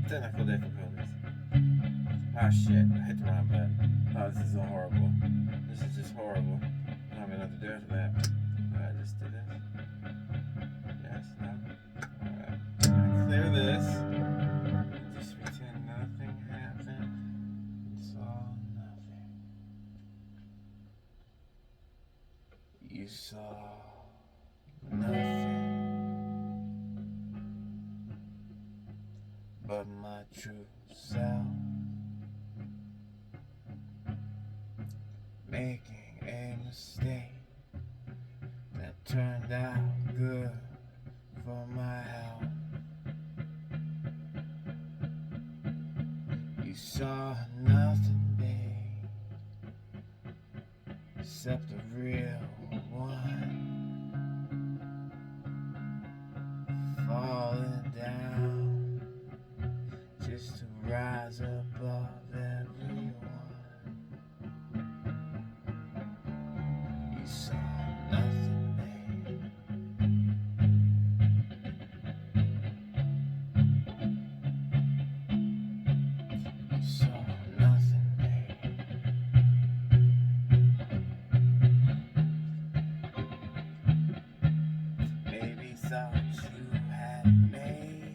Technical difficulties. Ah shit, I hit the wrong button. Oh, this is so horrible. This is just horrible. I don't even know what to do after that. I just did this. Yes, no. Alright. Clear this. Just pretend nothing happened. It's all nothing. You saw nothing but my true self, making a mistake that turned out good for my health. You saw nothing, babe, except a real one falling down just to rise above everyone. You saw nothing, babe. You saw nothing, babe. Maybe thought you had it made.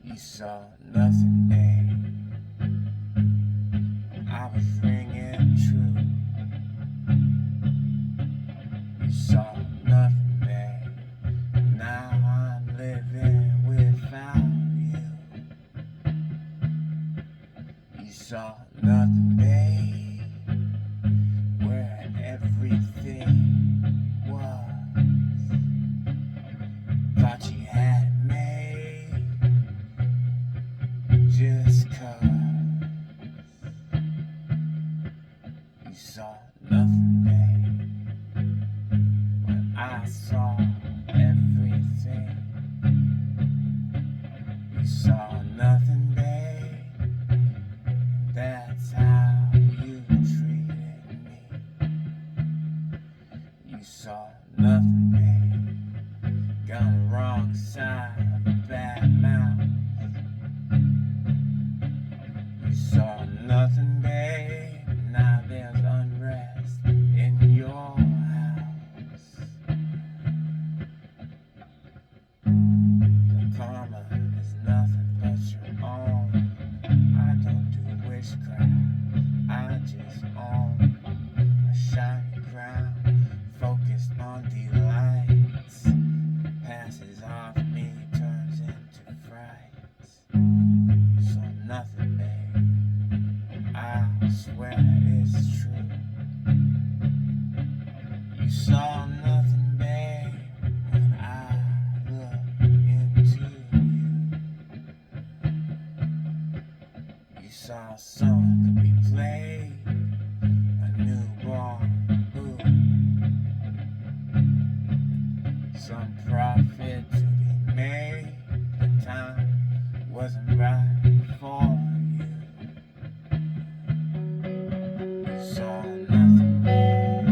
You saw nothing, babe. I was ringing true. You saw nothing, babe. Now I'm living without you. You saw nothing, babe, where everything was. Thought you had it made just 'cause. You saw nothing, babe, when I saw everything. You saw nothing, babe. That's how you treated me. You saw nothing, babe. Got the wrong side of a bad mouth. You saw nothing, babe. Now there's unrest in your house. The karma is nothing but your own. I don't do witchcraft, I just own a shiny crown, focused on delights. Passes off me, turns into frights. So nothing, babe, I swear it's true. You saw nothing, babe, when I looked into you. You saw someone could be played, a newborn boo, some profit to be made. The time wasn't right for you. You saw nothing, babe.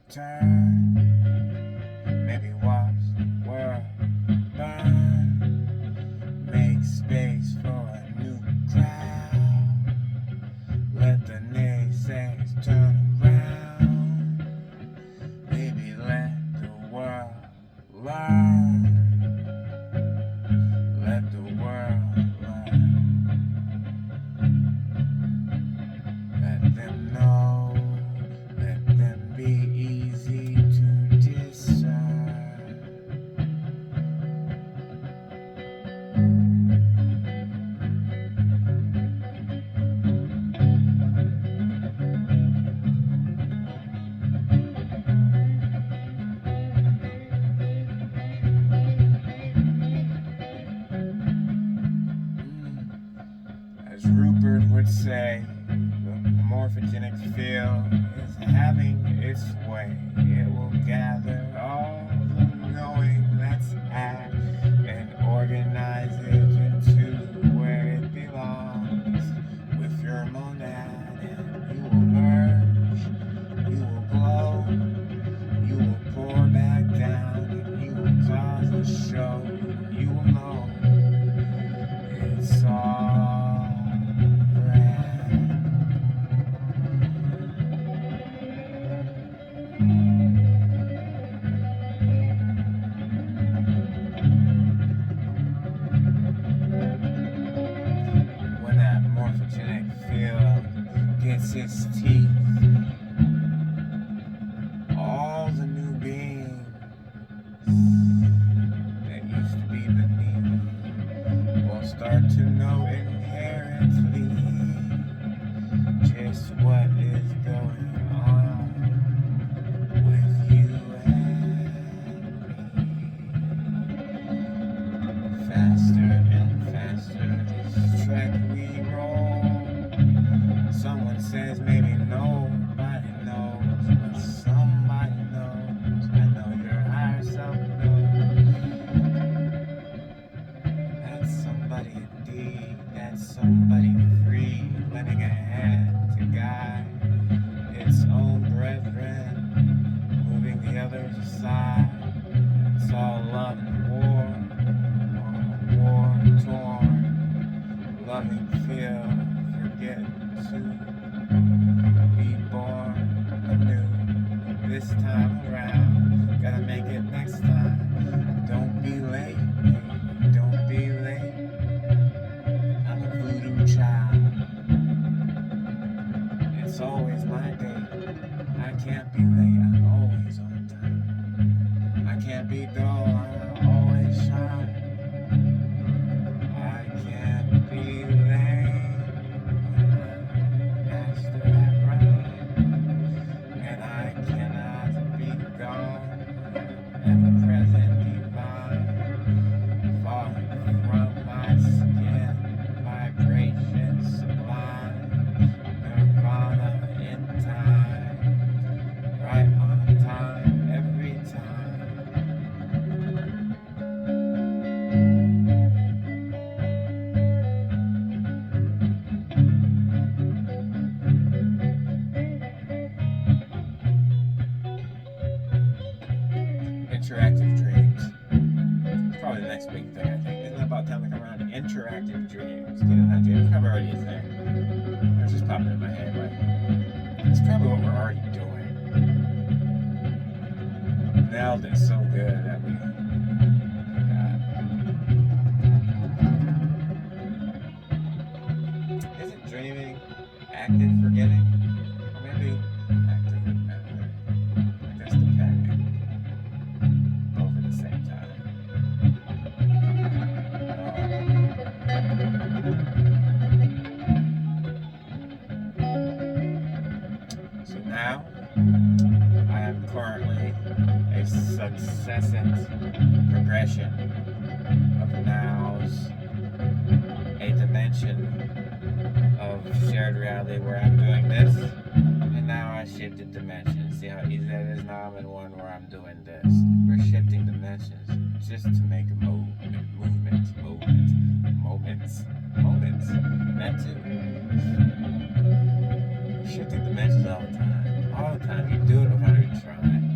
turn, maybe watch the world burn, make space for a new crowd, let the naysayers turn around, maybe let the world learn, let the world learn, let them know, let them be easy to discern. As Rupert would say, the morphogenic field is having its way. It will gather all the knowing that's at and organize it into where it belongs. With your monad, and you will merge, you will glow, you will pour back down, and you will cause a show. You will know it's all grand. When that morphogenic field gets its teeth, all the new beings that used to be beneath will start to know inherently just what is going on with you and me. Faster and faster this track we roll. Someone says maybe nobody knows, but somebody knows. I know your higher self knows. That's somebody indeed, that's somebody free, lending a hand to guide its own brethren, moving the others aside. It's all love and war torn, loving feel, forget to be born anew. This time around, gotta make it next time. Don't be late, don't be late. I'm a voodoo child. It's always my day. I can't be late, I'm always on time. I can't be dull, I'll always shine. I can't be late when I'm master at rhyme. And I cannot be gone, ever present divine. Falling from my skin, vibration sublime. Nirvana in time, right on time, every time. Interactive dreams. It's probably the next big thing, I think. Isn't it about time to come around? Interactive dreams. Get in that dream. It's probably already a thing. It's just popping in my head. Like, it's probably what we're already doing. Nailed it so good that we forgot. Is it dreaming, active forgetting? Or maybe active remembering? I guess depending. Both at the same time. So now, I am currently a successive progression of nows, a dimension of shared reality where I'm doing this, and now I shifted dimensions. See how easy that is? Now I'm in one where I'm doing this. We're shifting dimensions just to make a moments. That too. We're shifting dimensions all the time. All the time. You do it without even trying.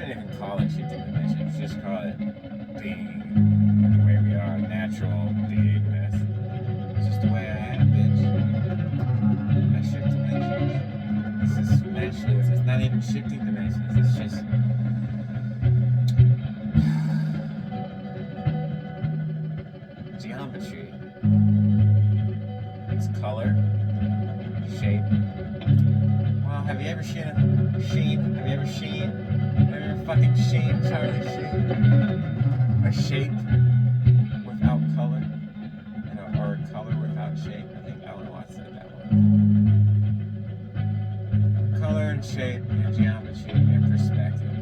shouldn't even call it shifting dimensions. Just call it being the way we are, natural beingness. It's just the way I am, bitch. I shift dimensions. This is naturally, it's not even shifting dimensions. It's just geometry. It's color, shape. Well, have you ever seen Sheen? Have you ever seen? Have you ever fucking seen Charlie Sheen? A shape without color, or a color without shape. I think Ellen Watts said that one. Color and shape and geometry and perspective.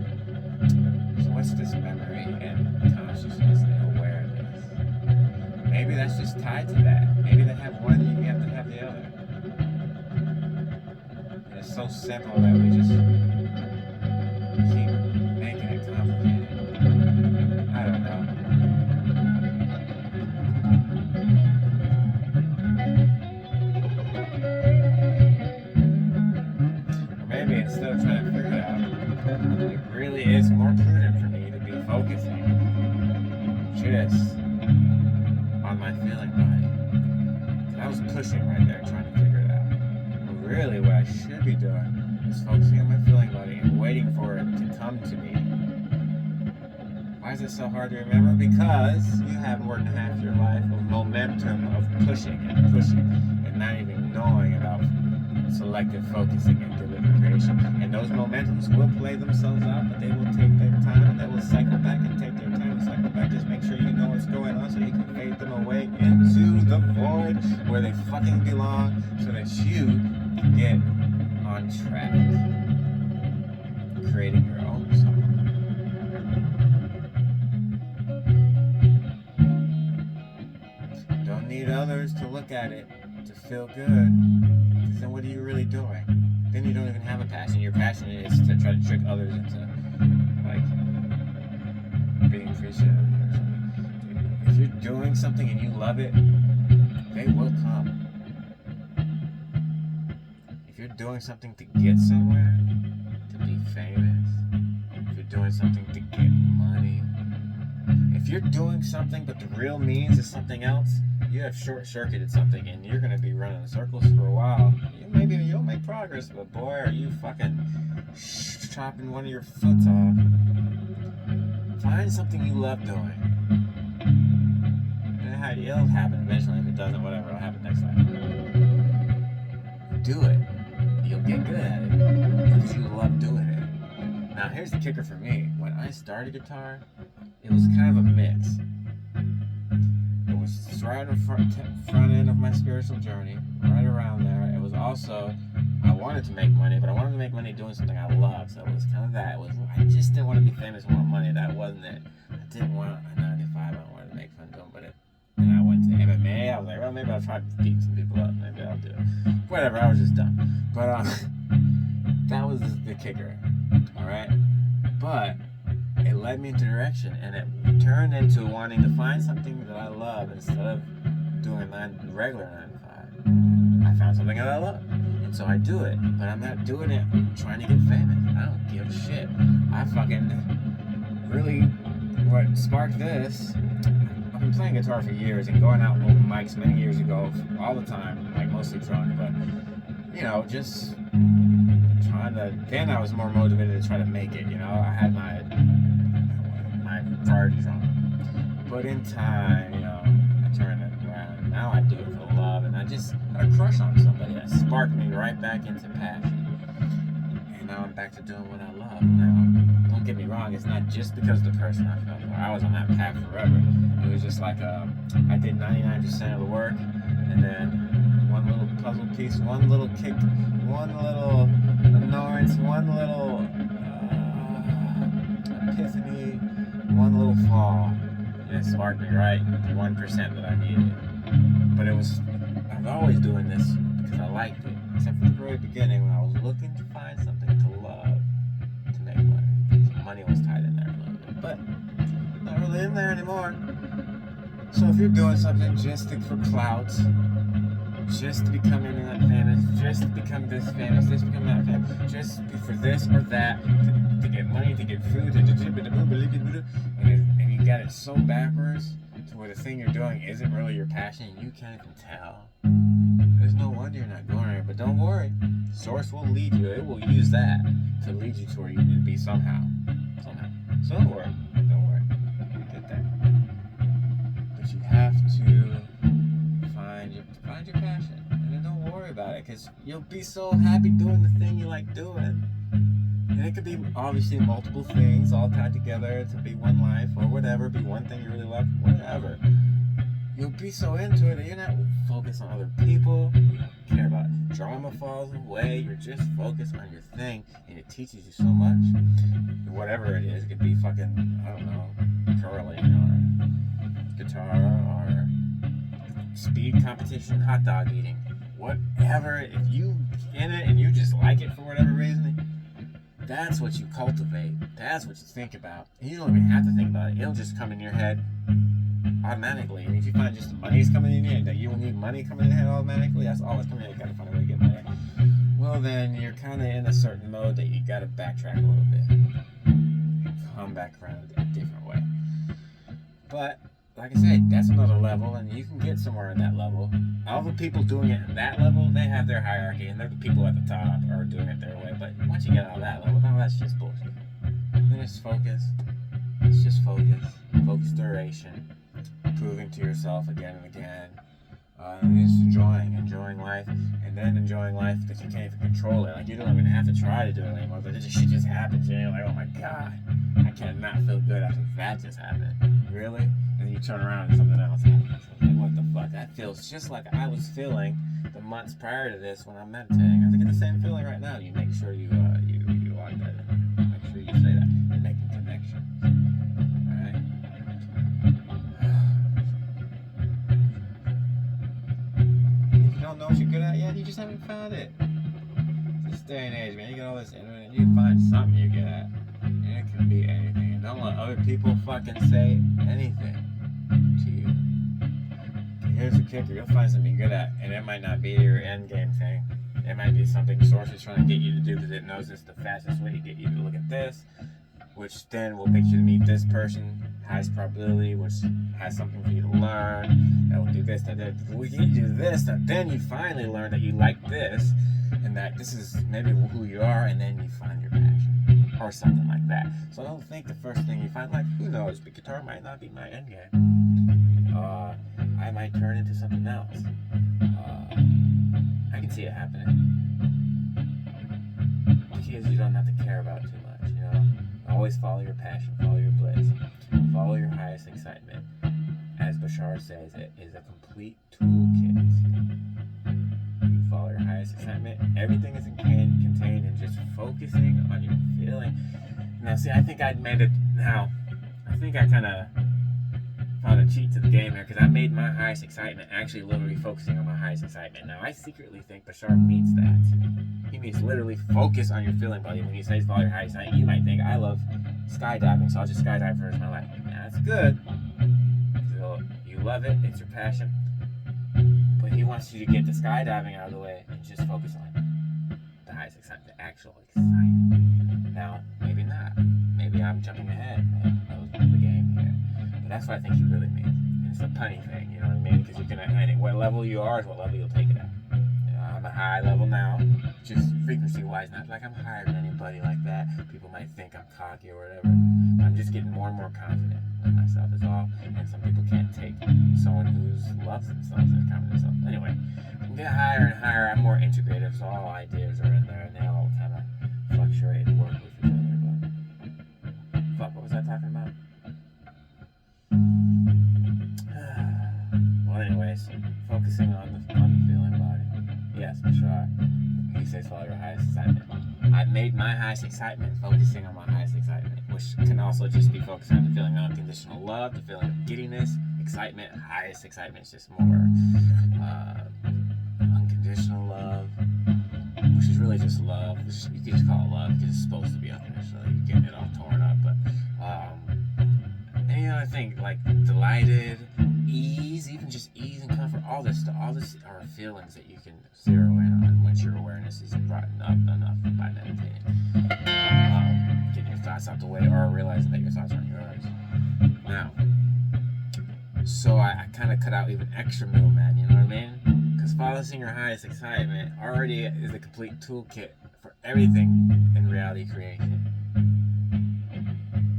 So what's this memory and consciousness and awareness? Maybe that's just tied to that. Maybe they have one, you have to have the other. And it's so simple that we just keep making it complicated. I don't know. Or maybe instead of trying to figure it out, it really is more prudent for me to be focusing just on my feeling body. I was pushing right there trying to figure it out. But really what I should be doing is focusing on my feeling body and waiting for it to come to me. Why is it so hard to remember? Because you have more than half your life of momentum of pushing and not even knowing about selective focusing and deliberation. And those momentums will play themselves out, but they will take their time and they will cycle back and take their time and cycle back. Just make sure you know what's going on so you can fade them away into the void where they fucking belong so that you can get on track. Creating your own song. Don't need others to look at it to feel good. Because then what are you really doing? Then you don't even have a passion. Your passion is to try to trick others into like being appreciative of you or something. If you're doing something and you love it, they will come. If you're doing something to get somewhere, to be famous, if you're doing something to get money, if you're doing something but the real means is something else, you have short-circuited something and you're going to be running in circles for a while. Maybe you'll make progress, but boy, are you fucking chopping one of your foot off. Find something you love doing. And it'll happen eventually. If it doesn't, whatever, it'll happen next time. Do it. You'll get good at it because you love doing it. Now, here's the kicker for me. When I started guitar, it was kind of a mix. It was right at the front end of my spiritual journey, right around there. It was also, I wanted to make money, but I wanted to make money doing something I loved. So it was kind of that. I just didn't want to be famous and want money. That wasn't it. I didn't want a 9 to 5. I wanted to make fun doing, but and I went to MMA. I was like, well, maybe I'll try to beat some people up. Maybe I'll do it. Whatever. I was just done. But that was the kicker. All right. But it led me into direction, and it turned into wanting to find something that I love instead of doing regular 9 to 5. I found something that I love, and so I do it. But I'm not doing it trying to get famous. I don't give a shit. I fucking really, what sparked this, I've been playing guitar for years and going out on open mics many years ago, all the time, like mostly drunk, but just trying to, then I was more motivated to try to make it, I had my priorities on. But in time, I turned it around. Now I do it for love, and I just got a crush on somebody that sparked me right back into passion. And now I'm back to doing what I love. Now, don't get me wrong, it's not just because of the person I fell for. I was on that path forever. It was just like I did 99% of the work, and then one little puzzle piece, one little kick, one little annoyance, one little epiphany, one little fall, and it sparked me right, the 1% that I needed. But I was always doing this because I liked it, except for the very beginning when I was looking to find something to love, to make money. So money was tied in there a little bit, but not really in there anymore. So if you're doing something just for clout, just to become internet famous, just to become this famous, just to become that famous, just for this or that, to get money, to get food, and you got it so backwards to where the thing you're doing isn't really your passion, and you can't even tell. There's no wonder you're not going there, but don't worry. Source will lead you. It will use that to lead you to where you need to be somehow. So don't worry. You get there. But you have to find your passion, and then don't worry about it, because you'll be so happy doing the thing you like doing. And it could be obviously multiple things all tied together to be one life or whatever, be one thing you really love, whatever. You'll be so into it that you're not focused on other people. You don't care about drama falls away. You're just focused on your thing, and it teaches you so much. Whatever it is, it could be fucking, I don't know, curling or guitar or speed competition, hot dog eating, whatever. If you in it and you just like it for whatever reason, that's what you cultivate. That's what you think about. And you don't even have to think about it. It'll just come in your head automatically. And if you find just the money's coming in your head, that you will need money coming in your head automatically, that's all that's coming in. You gotta find a way to get money. Well, then you're kind of in a certain mode that you gotta backtrack a little bit and come back around a different way. But like I said, that's another level, and you can get somewhere in that level. All the people doing it at that level, they have their hierarchy, and they're the people at the top are doing it their way. But once you get out of that level, now that's just bullshit. Then it's focus. It's just focus. Focus duration. Proving to yourself again and again. And just enjoying life, and then enjoying life because you can't even control it. Like, you don't even have to try to do it anymore, but shit just happens, and you're like, oh my god, I cannot feel good after that just happened. Really? And then you turn around and something else happens. Like, what the fuck? That feels just like I was feeling the months prior to this when I'm meditating. I get the same feeling right now. You make sure you like that. Make sure you say that. You're making connections. Alright? If you don't know what you're good at yet, you just haven't found it. This day and age, man, you get all this internet, you can find something you're good at. And it can be anything. And don't let other people fucking say anything to you. Here's the kicker, you'll find something you're good at, and it might not be your end game thing. It might be something Source is trying to get you to do because it knows it's the fastest way to get you to look at this, which then will get you to meet this person, highest probability, which has something for you to learn, that will do this, that. If we get you to this, then you finally learn that you like this, and that this is maybe who you are, and then you find your passion, or something like that. So don't think the first thing you find, like, who knows, but guitar might not be my end game. I might turn into something else. I can see it happening. Because you don't have to care about too much, you know? Always follow your passion, follow your bliss, follow your highest excitement. As Bashar says, it is a complete toolkit. You follow your highest excitement. Everything is contained in just focusing on your feeling. Now, see, I think I'd made it. Now, I think I kind of found a cheat to the game here, because I made my highest excitement actually literally focusing on my highest excitement. Now, I secretly think Bashar means that. He means literally focus on your feeling body. When he says follow your highest excitement, you might think, I love skydiving, so I'll just skydive for the rest of my life. Now, that's good. So, you love it, it's your passion. But he wants you to get the skydiving out of the way and just focus on the highest excitement, the actual excitement. Now, maybe not. Maybe I'm jumping ahead of the game here. But that's what I think he really means. And it's a punny thing, you know what I mean? Because you can, and what level you are is what level you'll take it at. You know, I'm a high level now, just frequency-wise. Not like I'm higher than anybody like that. People might think I'm cocky or whatever. I'm just getting more and more confident in myself is all. And some people can't take someone who loves themselves and is confident in themselves. Anyway, you can get higher and higher. I'm more integrative, so all ideas are in there, and they all kind of fluctuate and work with each other. But fuck, what was I talking about? Well, anyways, focusing on the feeling body. Yes, for sure. He says follow your highest excitement. I made my highest excitement focusing on my highest excitement, which can also just be focusing on the feeling of unconditional love, the feeling of giddiness, excitement. Highest excitement is just more unconditional love, which is really just love. You can just call it love because it's supposed to be unconditional. You're getting it all torn up, but any other thing like delighted, ease, even just ease and comfort, all this stuff, all this are feelings that you can zero in on once your awareness is brought up enough by meditating. Getting your thoughts out the way, or realizing that your thoughts aren't yours. Now, so I kind of cut out even extra middleman, you know what I mean? Because following your highest excitement already is a complete toolkit for everything in reality creation.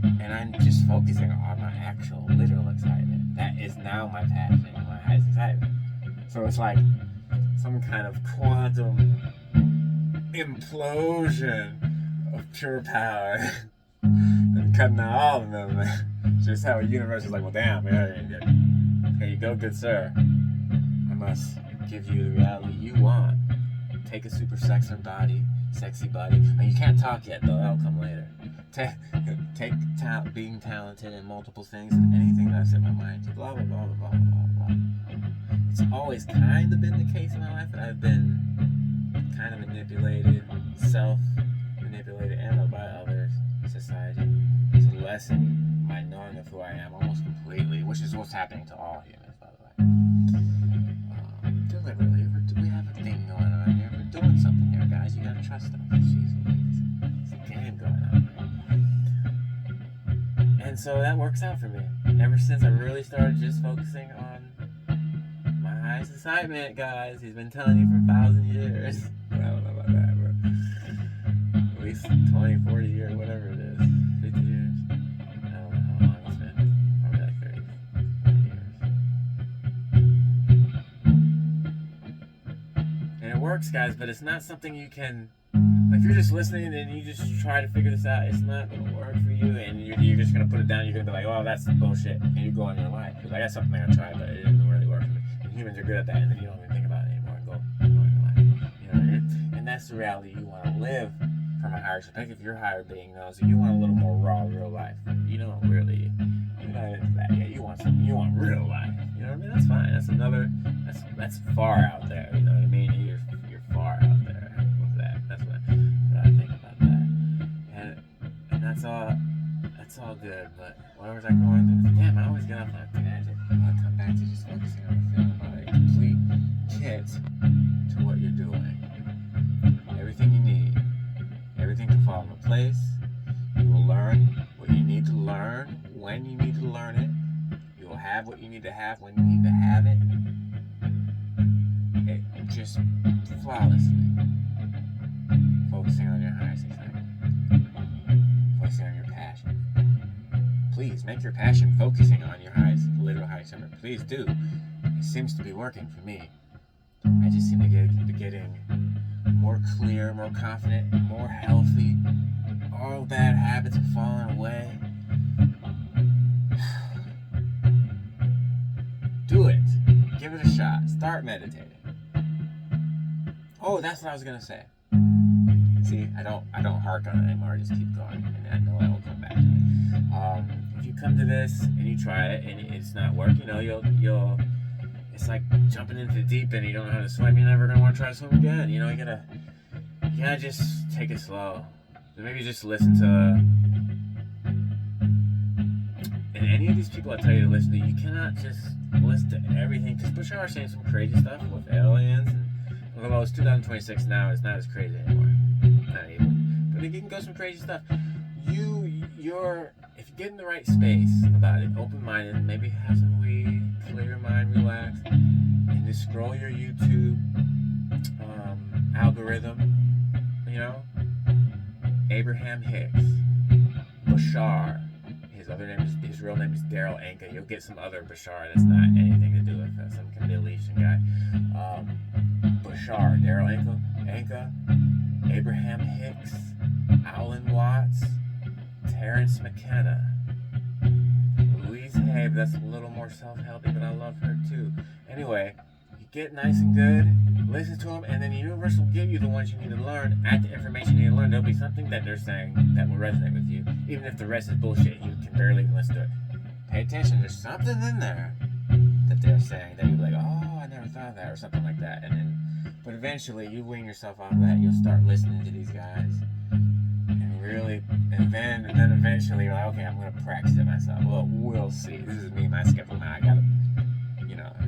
And I'm just focusing on my actual, literal excitement. That is now my passion, my highest excitement. So it's like some kind of quantum implosion of pure power. And cutting out all of them. Just how a universe is like, well, damn, here you go, good sir. I must give you the reality you want. Take a super sexy body. And you can't talk yet, though. That'll come later. Take being talented in multiple things and anything that I set my mind to. Blah, blah, blah, blah, blah, blah, blah. It's always kind of been the case in my life that I've been kind of manipulated, self-manipulated, and by others, society, to lessen my knowing of who I am almost completely, which is what's happening to all humans, by the way. Deliberately, we have a thing going on here. We're doing something here, guys. You gotta trust us. Jeez Louise. It's a game going on here. And so that works out for me. Ever since I really started just focusing on my highest excitement, guys. He's been telling you for 1,000 years. I don't know about that, but at least 20, 40 years, whatever it is. 50 years. I don't know how long it's been. Probably like 30, 40 years. And it works, guys, but it's not something you can... Like, if you're just listening and you just try to figure this out, it's not going to work for you, and you're just going to put it down. You're going to be like, oh, that's bullshit, and you go on your life. Because I got something I tried, but it didn't really work for me. And humans are good at that, and then you don't even think about it anymore and go on your life. You know what I mean? And that's the reality you want to live from a higher perspective. If you're a higher being, though, so you want a little more raw, real life. You don't really, you're not into that yet. You want something, you want real life. You know what I mean? That's fine. That's far out there. You know what I mean? You're far out there with that. That's what I think about that. And that's all good. But where was I going through? Damn, I always get off on a tangent. I'll come back to just focusing on the film about a complete kit to what you're doing. Everything you need. Everything can fall into place. You will learn what you need to learn when you need to learn it. You will have what you need to have when you need to have it. It just flawlessly. Focusing on your highest excitement. Focusing on your passion. Please make your passion focusing on your literal highest excitement. Please do. It seems to be working for me. I just seem to be getting more clear, more confident, more healthy. All bad habits are falling away. Do it. Give it a shot. Start meditating. Oh, that's what I was gonna say. See, I don't hark on it anymore. I just keep going, and I know I will come back to it. If you come to this and you try it and it's not working, you'll. It's like jumping into the deep end. You don't know how to swim. You're never gonna want to try to swim again. You know, you gotta just take it slow. Maybe just listen to. And any of these people I tell you to listen to, you cannot just listen to everything. Because Bashar's saying some crazy stuff with aliens. And although it's 2026 now, it's not as crazy anymore. Not even. But you can go some crazy stuff. If you get in the right space about it, open-minded, maybe have some weed, clear your mind, relax, and just scroll your YouTube algorithm, you know? Abraham Hicks, Bashar, his real name is Daryl Anka. You'll get some other Bashar that's not anything to do with some Canadian guy. Bashar, Daryl Anka, Abraham Hicks, Alan Watts, Terrence McKenna, Louise Hay, but that's a little more self-helpy, but I love her too. Anyway, you get nice and good, listen to them, and then the universe will give you the ones you need to learn. At the information you need to learn, there'll be something that they're saying that will resonate with you, even if the rest is bullshit. You can barely even listen to it. Pay attention. There's something in there that they're saying that you'll be like, oh, I never thought of that, or something like that. But eventually, you wean yourself off of that. You'll start listening to these guys, and then eventually you're like, okay, I'm gonna practice it myself. Well, we'll see. This is me, my skeptical mind.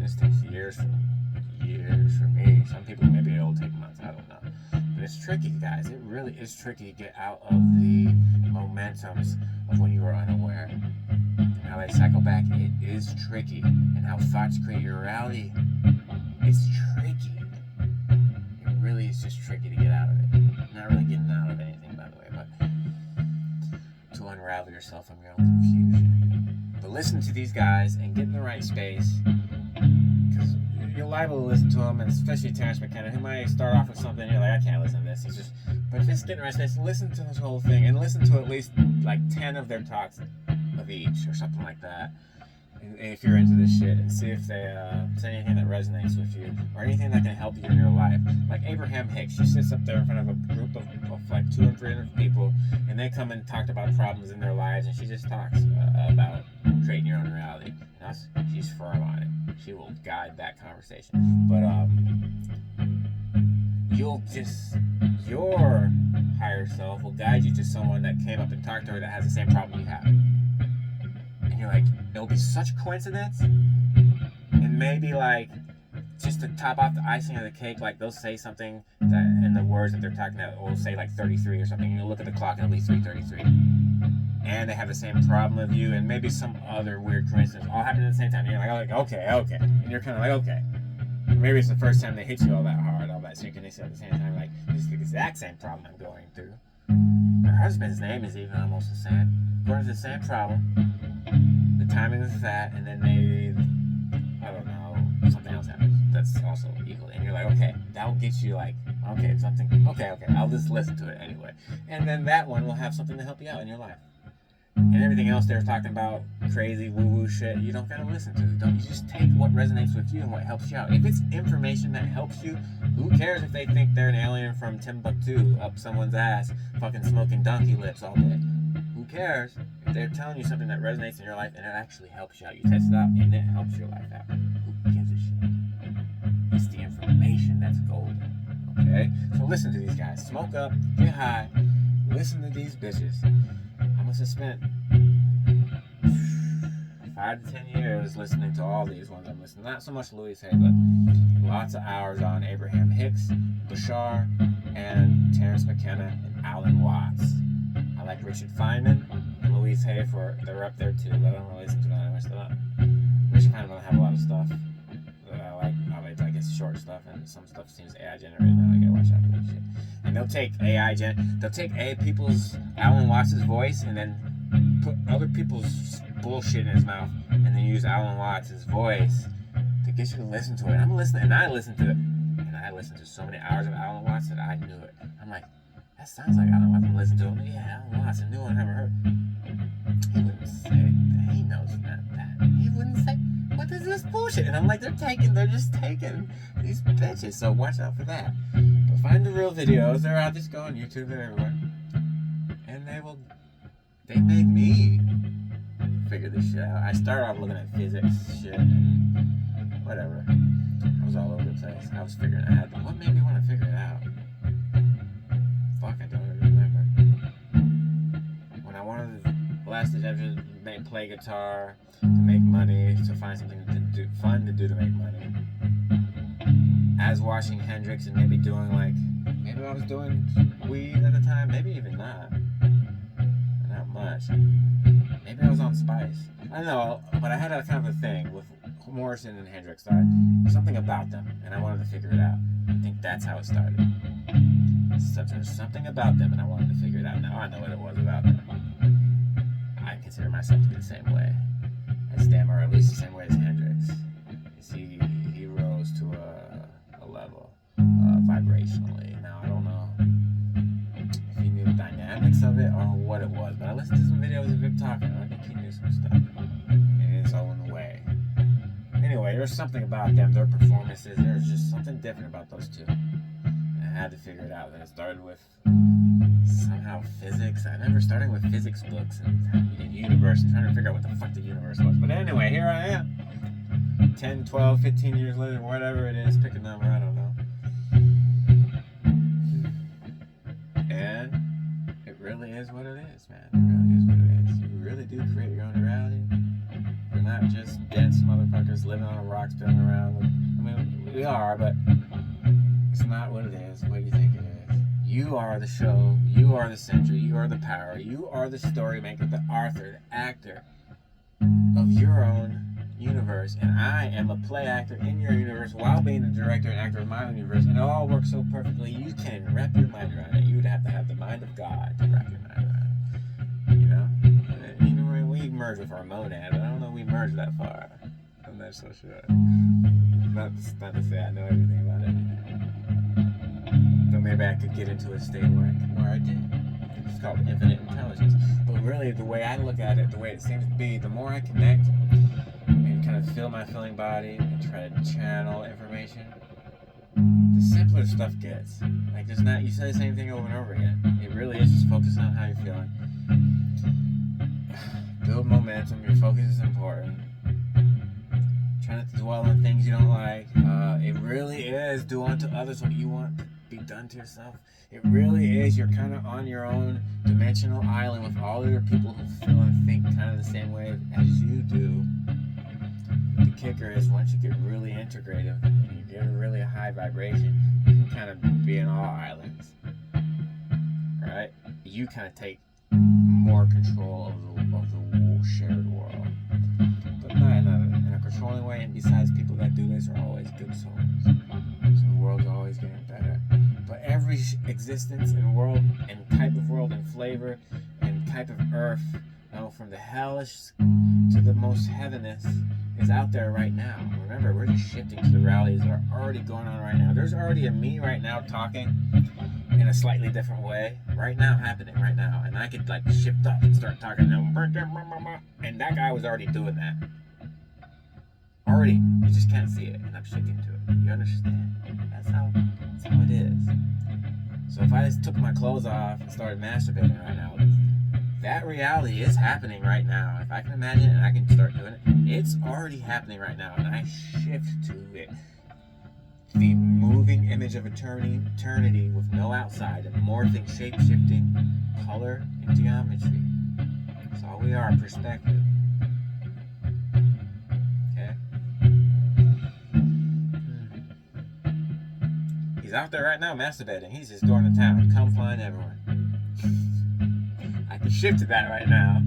this takes years for me. Some people, maybe it'll take months, I don't know. But it's tricky, guys. It really is tricky to get out of the momentums of when you are unaware. And how they cycle back, it is tricky. And how thoughts create your reality, it's tricky. It really is just tricky to get out of it. Not really getting out of anything, by the way, but to unravel yourself from your own confusion. But listen to these guys and get in the right space, because you're liable to listen to them, and especially Terrence McKenna, who might start off with something you're like, I can't listen to this. It's just, but just get in the right space, listen to this whole thing, and listen to at least like 10 of their talks of each, or something like that. And if you're into this shit, and see if they say anything that resonates with you, or anything that can help you in your life. Like Abraham Hicks, she sits up there in front of a group of like 200 or 300 people, and they come and talk about problems in their lives, and she just talks about creating your own reality. And she's firm on it. She will guide that conversation. But your higher self will guide you to someone that came up and talked to her that has the same problem you have. And you're like, it'll be such a coincidence, and maybe like just to top off the icing of the cake, like they'll say something that in the words that they're talking about will say like 33 or something, and you'll look at the clock and it'll be 3:33, and they have the same problem with you, and maybe some other weird coincidence all happen at the same time, and you're like okay, and you're kind of like, okay, maybe it's the first time they hit you all that hard, all that synchronicity at the same time, like this is the exact same problem I'm going through. Her husband's name is even almost the same, going through the same problem. The timing is that, and then maybe, I don't know, something else happens that's also equally, and you're like, okay, that'll get you like, okay, I'll just listen to it anyway. And then that one will have something to help you out in your life. And everything else they're talking about, crazy woo-woo shit, you don't gotta listen to it. You just take what resonates with you and what helps you out. If it's information that helps you, who cares if they think they're an alien from Timbuktu up someone's ass, fucking smoking donkey lips all day? Who cares? If they're telling you something that resonates in your life and it actually helps you out, you test it out and it helps your life out. Who gives a shit? It's the information that's golden. Okay? So listen to these guys. Smoke up, get high, listen to these bitches. I must have spent 5 to 10 years listening to all these ones I'm listening. Not so much Louise Hay, but lots of hours on Abraham Hicks, Bashar, and Terrence McKenna, and Alan Watts. I like Richard Feynman and Louise Hay they're up there too, but I don't really listen to that much stuff. Richard Feynman don't have a lot of stuff that I like. I guess short stuff, and some stuff seems AI generated now. I gotta watch out for that shit. And they'll take people's Alan Watts' voice and then put other people's bullshit in his mouth, and then use Alan Watts' voice to get you to listen to it. I'm listening, and I listened to it, and I listened to so many hours of Alan Watts that I knew it. I'm like, that sounds like Alan Watts. I'm listening to him. Yeah, Alan Watts, a new one I haven't heard. He wouldn't say that. He knows not that. He wouldn't say, what is this bullshit? And I'm like, they're just taking these bitches. So watch out for that. But find the real videos. They're out. Just go on YouTube. They're everywhere. And they made me figure this shit out. I started off looking at physics shit and whatever. I was all over the place. I was figuring it out. But what made me want to figure it out? Fuck, I don't even remember. When I wanted to blast it, I just play guitar to make money, to find something fun to do to make money. As watching Hendrix and maybe doing maybe I was doing weed at the time, maybe even not much. Maybe I was on Spice. I don't know, but I had a kind of a thing with Morrison and Hendrix. Something about them, and I wanted to figure it out. I think that's how it started. There's something about them, and I wanted to figure it out. Now I know what it was about them. I consider myself to be the same way as them, or at least the same way as Hendrix. He rose to a level vibrationally. Now I don't know if he knew the dynamics of it or what it was, but I listened to some videos of him talking, and I think he knew some stuff in his own way. Anyway, there's something about them, their performances. There's just something different about those two. And I had to figure it out. And it started with somehow physics. I remember starting with physics books and universe and trying to figure out what the fuck the universe was. But anyway, here I am. 10, 12, 15 years later, whatever it is, pick a number, I don't know. And it really is what it is, man. It really is what it is. You really do create your own reality. You're not just dense motherfuckers just living on a rock, spinning around. I mean, we are, but it's not what it is. What do you think it is? You are the show. You are the center. You are the power. You are the story maker, the author, the actor of your own universe, and I am a play actor in your universe while being the director and actor of my own universe, and it all works so perfectly. You can wrap your mind around it. You would have to have the mind of God to wrap your mind around it. You know? And we merge with our monad, but I don't know if we merge that far. I'm not so sure. Not to say I know everything about it. Though maybe I could get into a state where I did. It's called infinite intelligence. But really, the way I look at it, the way it seems to be, the more I connect and kind of feel my feeling body and try to channel information, the simpler stuff gets. Like, there's not, you say the same thing over and over again. It really is just focusing on how you're feeling. Build momentum. Your focus is important. Try not to dwell on things you don't like. It really is do unto others what you want to be done to yourself. It really is, you're kind of on your own dimensional island with all other people who feel and think kind of the same way as you do. The kicker is, once you get really integrative and you get a really high vibration, you can kind of be in all islands. Right? You kind of take more control of the shared world. But not in a controlling way, and besides, people that do this are always good souls. So the world's always getting better. But every existence and world and type of world and flavor and type of earth, from the hellish to the most heavenous, is out there right now. Remember, we're just shifting to the realities that are already going on right now. There's already a me right now talking in a slightly different way right now, happening right now, and I could like shift up and start talking, and that guy was already doing that. Already, you just can't see it, and I'm shifting to it. You understand? That's how it is. So if I just took my clothes off and started masturbating right now, that reality is happening right now. If I can imagine it and I can start doing it, it's already happening right now, and I shift to it. The moving image of eternity with no outside, and morphing, shape-shifting, color, and geometry. That's all we are, perspective. Okay? He's out there right now masturbating. He's just going to town. Come flying everywhere. I can shift to that right now.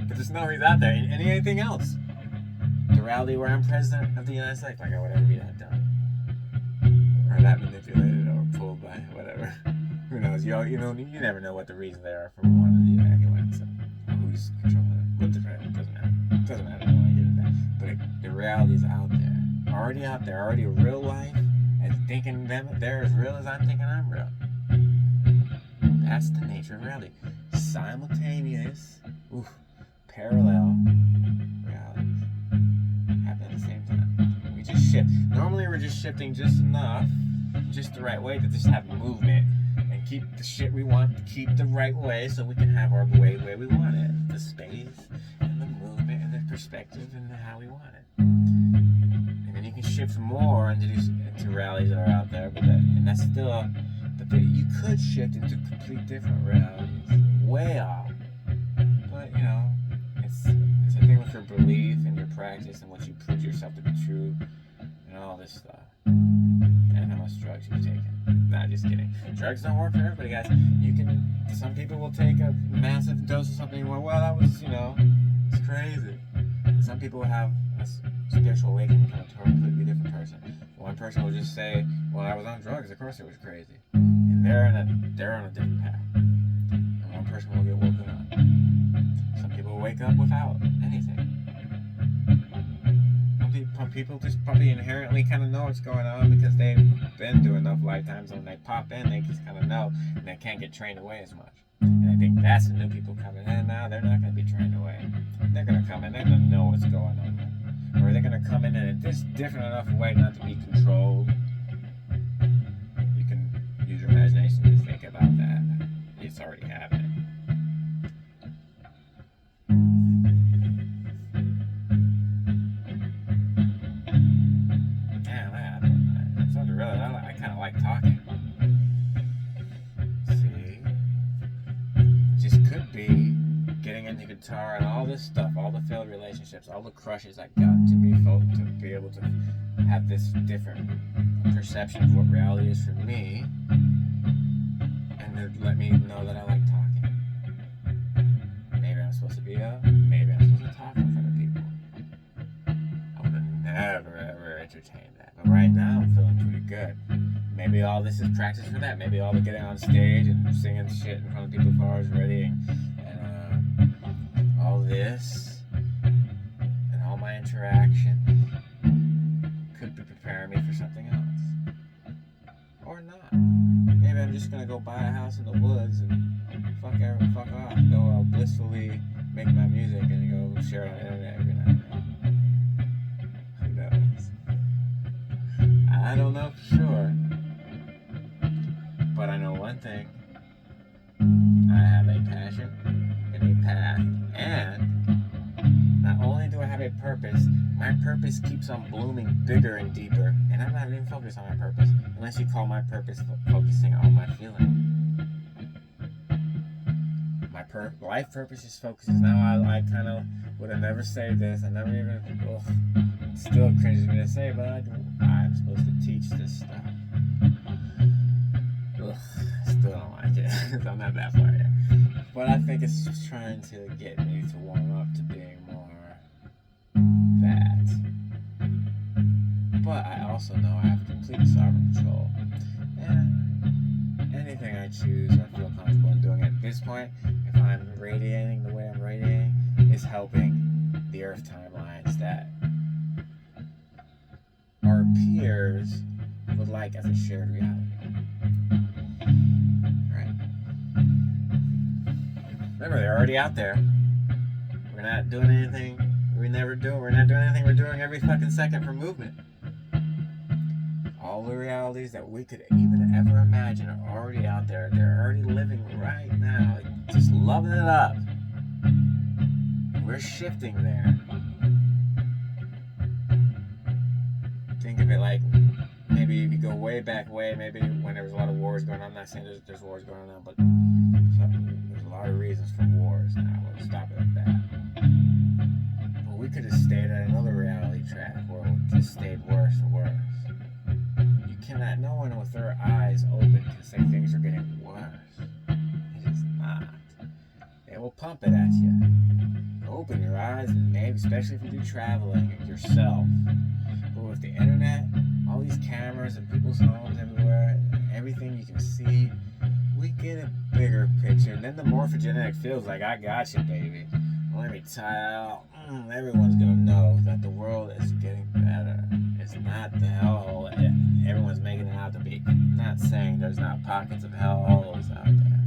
But just know he's out there. And anything else. The reality where I'm president of the United States, like I would ever be that dumb. Or that manipulated or pulled by whatever. Who knows? You never know what the reasons they are for one or the other anyway. So who's controlling it? What the it doesn't matter. It doesn't matter. I don't want to get into that. But the reality is out there. Already out there. Already a real life. And thinking they're as real as I'm thinking I'm real. That's the nature of reality. Simultaneous, parallel realities happen at the same time. We just shift. Normally we're just shifting just enough, just the right way to just have movement and keep the shit we want, keep the right way so we can have our way we want it. The space and the movement and the perspective and how we want it. And then you can shift more into realities that are out there, but that's still. But you could shift into complete different realities, way off. But it's a thing with your belief and your practice and what you prove yourself to be true, and all this stuff, and how much drugs you've taken. Nah, just kidding. Drugs don't work for everybody, guys. Some people will take a massive dose of something and go, well, that was, it's crazy. And some people will have a spiritual awakening, become a completely different person. One person will just say, well, I was on drugs, of course it was crazy. And they're on a different path. And one person will get woken up. Some people will wake up without anything. Some people just probably inherently kind of know what's going on because they've been through enough lifetimes, and when they pop in, they just kind of know, and they can't get trained away as much. And I think that's the new people coming in now. They're not going to be trained away. They're going to come in, they're going to know what's going on. Or they're going to come in a different enough way not to be controlled. You can use your imagination to think about that. It's already happening. Damn, that's something really. I kind of like talking. See? Just could be getting playing the guitar and all this stuff, all the failed relationships, all the crushes I got to be able to have this different perception of what reality is for me, and to let me know that I like talking. Maybe I'm supposed to be up. Maybe I'm supposed to talk in front of people. I would have never ever entertained that, but right now I'm feeling pretty good. Maybe all this is practice for that. Maybe all the getting on stage and singing shit in front of people before I was ready, and all this and all my interactions could be preparing me for something else, or not. Maybe I'm just gonna go buy a house in the woods and fuck off, go blissfully make my music and go share it on the internet every night. Who knows? I don't know for sure. But I know one thing. I have a passion and a path. And not only do I have a purpose, my purpose keeps on blooming bigger and deeper. And I'm not even focused on my purpose, unless you call my purpose focusing on my feeling. My life purpose is focuses. Now I kind of would have never said this. I never even, it still cringes me to say, but I'm supposed to teach this stuff. Still don't like it. I'm not that far yet. But I think it's just trying to get me to warm up to being more that. But I also know I have complete sovereign control. And anything I choose or feel comfortable in doing at this point, if I'm radiating the way I'm radiating, is helping the Earth timelines that our peers would like as a shared reality. Remember, they're already out there. We're not doing anything we're not doing anything we're doing every fucking second for movement. All the realities that we could even ever imagine are already out there. They're already living right now, just loving it up. And we're shifting there. Think of it like, maybe if you go way back, maybe when there was a lot of wars going on. I'm not saying there's wars going on now, but there's a lot of reasons for wars now. We'll stop it at that. But we could have stayed at another reality track where it just stayed worse and worse. You cannot, no one with their eyes open can say things are getting worse. It is not. They will pump it at you. Open your eyes, and maybe, especially if you do traveling yourself. But with the internet, all these cameras in people's homes everywhere, everything you can see, we get a bigger picture. And then the morphogenetic feels like, I got you, baby. Let me tell everyone's gonna know that the world is getting better. It's not the hellhole everyone's making it out to be. I'm not saying there's not pockets of hellholes out there.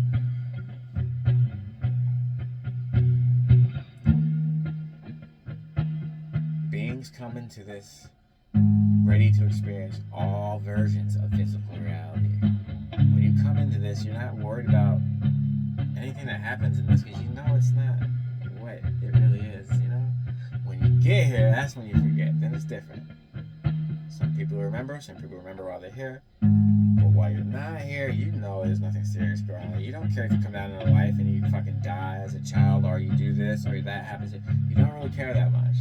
Beings come into this ready to experience all versions of physical reality. When you come into this, you're not worried about anything that happens in this, because you know it's not what it really is, you know? When you get here, that's when you forget. Then it's different. Some people remember while they're here. But while you're not here, you know there's nothing serious going on. You don't care if you come down into life and you fucking die as a child, or you do this, or that happens. You don't really care that much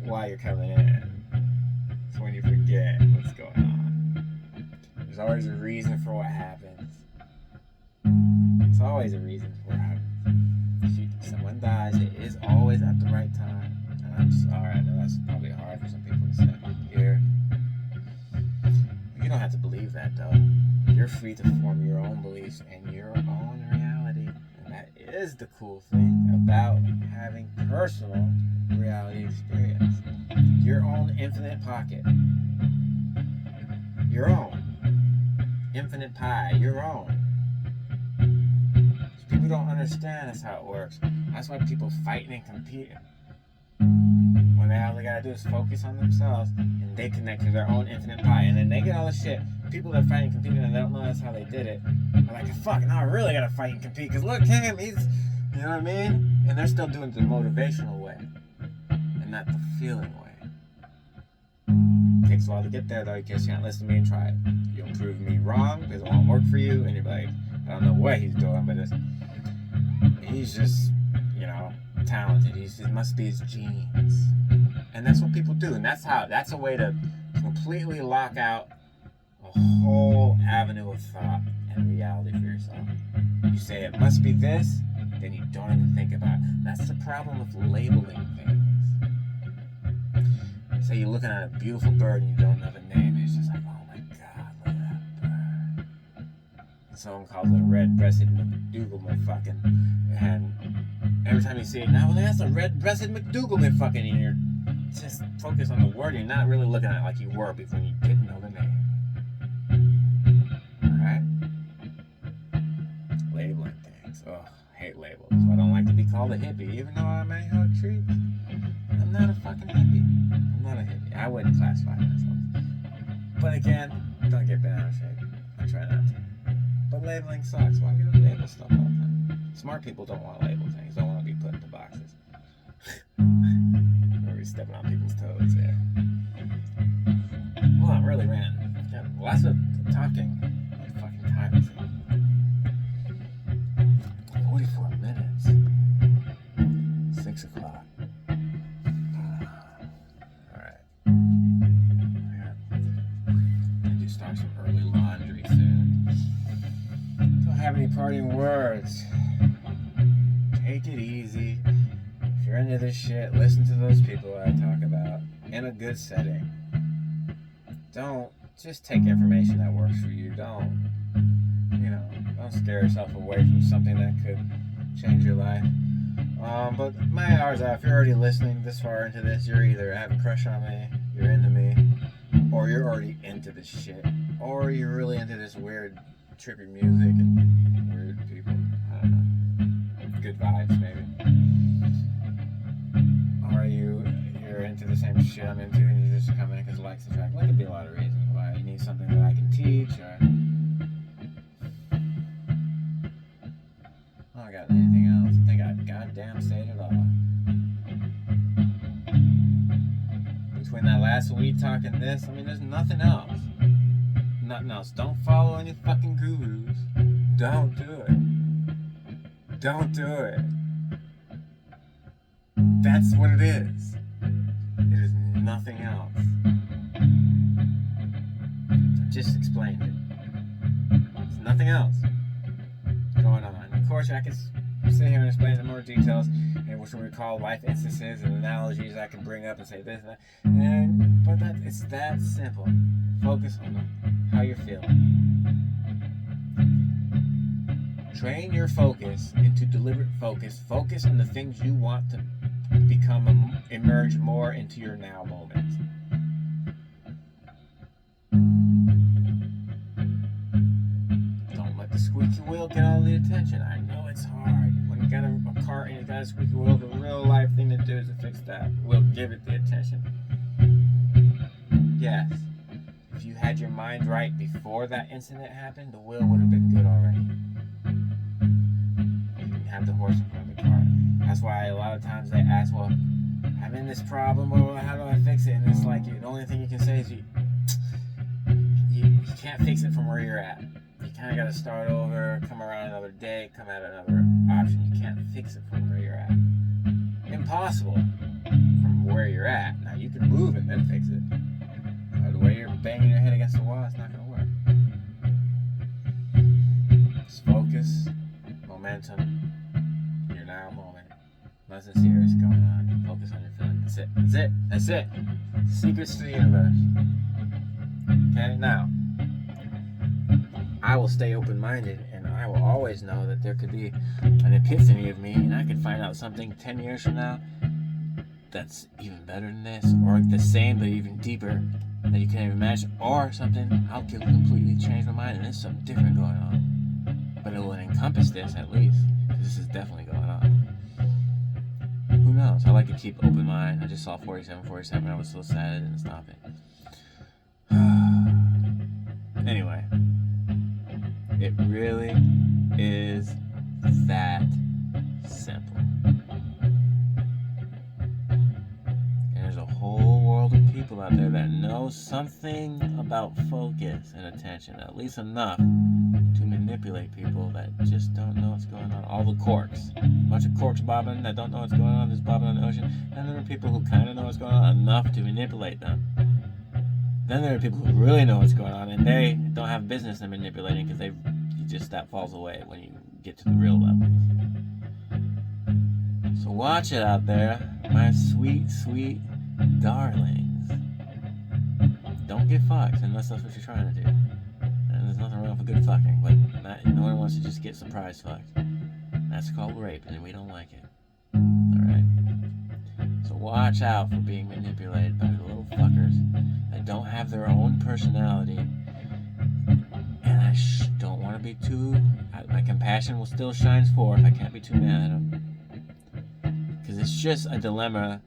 while you're coming in. It's when you forget what's going on. There's always a reason for what happens. It's always a reason for what happens. If someone dies, it is always at the right time. And I'm sorry, I know that's probably hard for some people to say here. You don't have to believe that, though. You're free to form your own beliefs and your own reality. And that is the cool thing about having personal reality experience. Your own infinite pocket. Your own. Infinite pie. Your own. People don't understand that's how it works. That's why people fighting and competing. When all they gotta do is focus on themselves, and they connect to their own infinite pie, and then they get all the shit. People that are fighting and competing and they don't know that's how they did it, are like, fuck, now I really gotta fight and compete, because look, him, he's, you know what I mean? And they're still doing it the motivational way, and not the feeling way. It takes a while to get there, though, because you can't listen to me and try it. You'll prove me wrong, because it won't work for you, and you're like, I don't know what he's doing, but he's just, you know, talented. It must be his genes. And that's what people do. And that's a way to completely lock out a whole avenue of thought and reality for yourself. You say it must be this, then you don't even think about it. That's the problem with labeling things. Say you're looking at a beautiful bird and you don't know the name, and it's just like, oh my god, look at that bird. And someone calls it a red-breasted McDougal motherfucking, and every time you see it, now, well, that's a red-breasted McDougal motherfucking, and you're just focused on the word, you're not really looking at it like you were before you didn't know the name. Alright? Labeling things. Oh, I hate labels. I don't like to be called a hippie, even though I may have trees. I'm not a fucking hippie. I'm not a hippie. I wouldn't classify myself. But again, don't get bent out of shape. I try not to. But labeling sucks. Why do we label stuff all the time? Smart people don't want to label things. Don't want to be put into boxes. We're stepping on people's toes there. Well, I'm really ran. Yeah, lots of talking. What the fucking time is it? 44 minutes. 6 o'clock. Alright. I do start some early laundry soon. Don't have any parting words. Take it easy. If you're into this shit, listen to those people I talk about in a good setting. Don't just take information that works for you. Don't scare yourself away from something that could change your life. But my hours out, if you're already listening this far into this, you're either have a crush on me, you're into me, or you're already into this shit, or you're really into this weird, trippy music and weird people. I don't know. Good vibes, maybe. Or you're into the same shit I'm into, and you're just coming in because it likes the track. There could be a lot of reasons why. You need something that I can teach, or I don't got anything else. I think I goddamn said it all. Between that last week talking this, I mean, there's nothing else. Nothing else. Don't follow any fucking gurus. Don't do it. Don't do it. That's what it is. It is nothing else. I just explained it. There's nothing else going on. Of course, I can sit here and explain in more details, and which we call life instances and analogies I can bring up and say this and that. But it's that simple. Focus on how you're feeling. Train your focus into deliberate focus. Focus on the things you want to emerge more into your now moment. Don't let the squeaky wheel get all the attention. I know it's hard. When you got a car and you got a squeaky wheel, the real life thing to do is to fix that. We'll give it the attention. Yes. If you had your mind right before that incident happened, the wheel would have been good already. You didn't have the horse in front of the car. That's why a lot of times they ask, well, I'm in this problem, well, how do I fix it? And it's like, the only thing you can say is you can't fix it from where you're at. You kind of got to start over, come around another day, come at another option. You can't fix it from where you're at. Impossible from where you're at. Now, you can move and then fix it. But the way you're banging your head against the wall, it's not going to work. Just focus, momentum, your now moment. Nothing serious going on. Focus on your feeling. That's it. That's it. That's it. Secrets to the universe. Okay, now, I will stay open-minded, and I will always know that there could be an epiphany of me, and I could find out something 10 years from now that's even better than this, or the same but even deeper that you can't even imagine, or something I'll completely change my mind, and there's something different going on. But it will encompass this at least, because this is definitely going on. Who knows? I like to keep open mind. I just saw 47. I was so sad I didn't stop it. Anyway, it really is that simple. And there's a whole world of people out there that know something about focus and attention, at least enough to manipulate people that just don't know what's going on. All the corks. A bunch of corks bobbing that don't know what's going on, just bobbing on the ocean. Then there are people who kind of know what's going on enough to manipulate them. Then there are people who really know what's going on, and they don't have business in manipulating because that falls away when you get to the real levels. So watch it out there, my sweet, sweet darlings. Don't get fucked unless that's what you're trying to do. And there's nothing wrong with good fucking, but no one wants to just get surprise fucked. That's called rape, and we don't like it. Alright? So watch out for being manipulated by the little fuckers that don't have their own personality. And I don't want to be too... my compassion will still shine forth. I can't be too mad at them. Because it's just a dilemma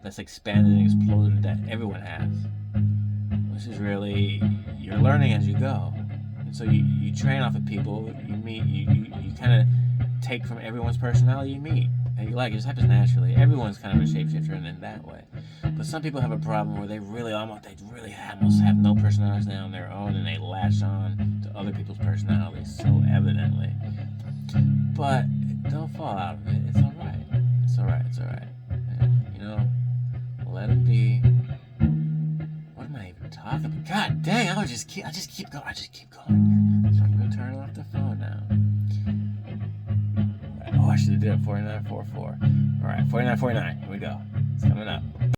that's expanded and exploded that everyone has. Which is really, you're learning as you go. And so you train off of people, you meet, you kind of take from everyone's personality you meet. And you like, it just happens naturally. Everyone's kind of a shapeshifter in that way. But some people have a problem where they really almost have no personality on their own, and they latch on to other people's personalities so evidently. But don't fall out of it. It's alright. It's alright. It's alright. You know, let them be. What am I even talking about? God dang! I just keep going. So I'm gonna turn off the phone now. Oh, I should have did it 4944. All right, 4949. Here we go. It's coming up.